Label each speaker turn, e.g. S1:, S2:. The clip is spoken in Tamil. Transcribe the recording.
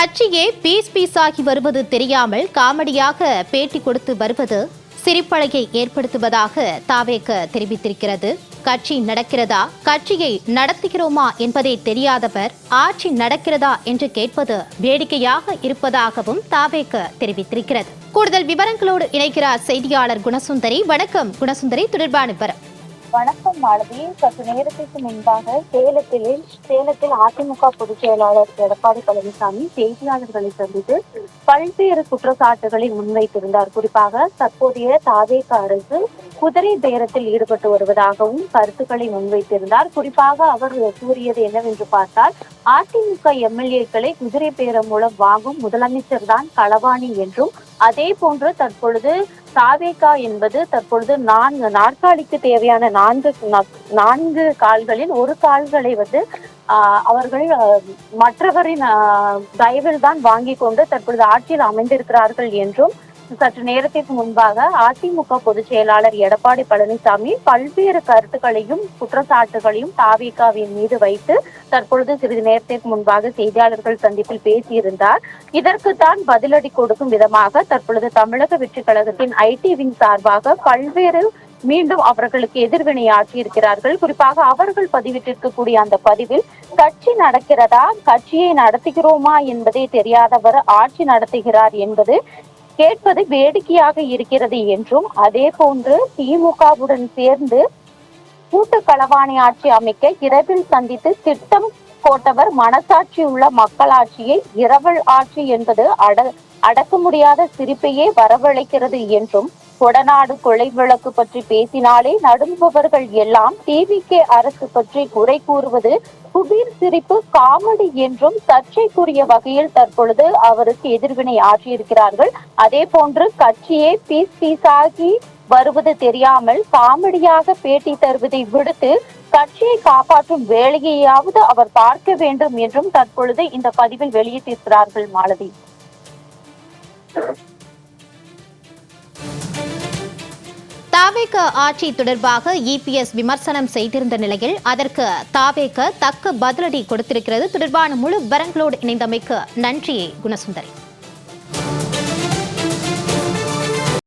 S1: கட்சியே பீஸாகி வருவது தெரியாமல் காமெடியாக பேட்டி கொடுத்து வருவது சிரிப்பழகை ஏற்படுத்துவதாக தாவேக தெரிவித்திருக்கிறது. கட்சி நடக்கிறதா, கட்சியை நடத்துகிறோமா என்பதே தெரியாதவர் ஆட்சி நடக்கிறதா என்று கேட்பது வேடிக்கையாக இருப்பதாகவும் தாவேக தெரிவித்திருக்கிறது. கூடுதல் விவரங்களோடு இணைக்கிறார் செய்தியாளர் குணசுந்தரி. வணக்கம் குணசுந்தரி, தொடர்பான விவரம்.
S2: வணக்கம் மாலதி. சற்று நேரத்திற்கு முன்பாக சேலத்தில் அதிமுக பொதுச் செயலாளர் எடப்பாடி பழனிசாமி செய்தியாளர்களை சந்தித்து பல்வேறு குற்றச்சாட்டுகளை முன்வைத்திருந்தார். குறிப்பாக தற்போதைய தாவேக அரசு குதிரை பேரத்தில் ஈடுபட்டு வருவதாகவும் கருத்துக்களை முன்வைத்திருந்தார். குறிப்பாக அவர் கூறியது என்னவென்று பார்த்தால், அதிமுக எம்எல்ஏக்களை குதிரை பேரம் மூலம் வாங்கும் முதலமைச்சர் தான் களவாணி என்றும், அதே போன்று தற்பொழுது தாவேகா என்பது தற்பொழுது நாற்காலிக்கு தேவையான நான்கு கால்களில் ஒரு கால்களை அவர்கள் மற்றவரின் தயவில் தான் வாங்கி கொண்டு தற்பொழுது ஆட்சியில் அமைந்திருக்கிறார்கள் என்றும் சற்று நேரத்திற்கு முன்பாக அதிமுக பொதுச் செயலாளர் எடப்பாடி பழனிசாமி பல்வேறு கருத்துக்களையும் குற்றச்சாட்டுகளையும் தாவேகாவின் மீது வைத்து தற்பொழுது சிறிது நேரத்திற்கு முன்பாக செய்தியாளர்கள் சந்திப்பில் பேசியிருந்தார். இதற்குத்தான் பதிலடி கொடுக்கும் விதமாக தற்பொழுது தமிழக வெற்றி கழகத்தின் ஐடி விங் சார்பாக பல்வேறு மீண்டும் அவர்களுக்கு எதிர்வினை ஆற்றியிருக்கிறார்கள். குறிப்பாக அவர்கள் பதிவிட்டிருக்கக்கூடிய அந்த பதிவில், கட்சி நடக்கிறதா, கட்சியை நடத்துகிறோமா என்பதே தெரியாதவர் ஆட்சி நடத்துகிறார் என்பது கேட்பது வேடிக்கையாக இருக்கிறது என்றும், அதே போன்று திமுகவுடன் சேர்ந்து கூட்டு களவாணி ஆட்சி அமைக்க இரவில் சந்தித்து திட்டம் போட்டவர் மனசாட்சி உள்ள மக்களாட்சியை இரவல் ஆட்சி என்பது அடக்க முடியாத சிரிப்பையே வரவழைக்கிறது என்றும், கொடநாடு கொலை வழக்கு பற்றி பேசினாலே நடுங்குபவர்கள் எல்லாம் டிவிகே அரசு பற்றி குறை கூறுவது குபீர் சிரிப்பு காமெடி என்றும் சர்ச்சைக்குரிய வகையில் தற்பொழுது அவருக்கு எதிர்வினை ஆற்றியிருக்கிறார்கள். அதே போன்று கட்சியே பீஸாகி வருவது தெரியாமல் காமெடியாக பேட்டி தருவதை விடுத்து கட்சியை காப்பாற்றும் வேலையையாவது அவர் பார்க்க வேண்டும் என்றும் தற்பொழுது இந்த பதிவில் வெளியிட்டிருக்கிறார்கள். மாலதி,
S1: தாவேக ஆட்சி தொடர்பாக இபிஎஸ் விமர்சனம் செய்திருந்த நிலையில் அதற்கு தாவேக தக்க பதிலடி கொடுத்திருக்கிறது. தொடர்பான முழு விவரங்களோடு இணைந்தமைக்கு நன்றி குணசுந்தரி.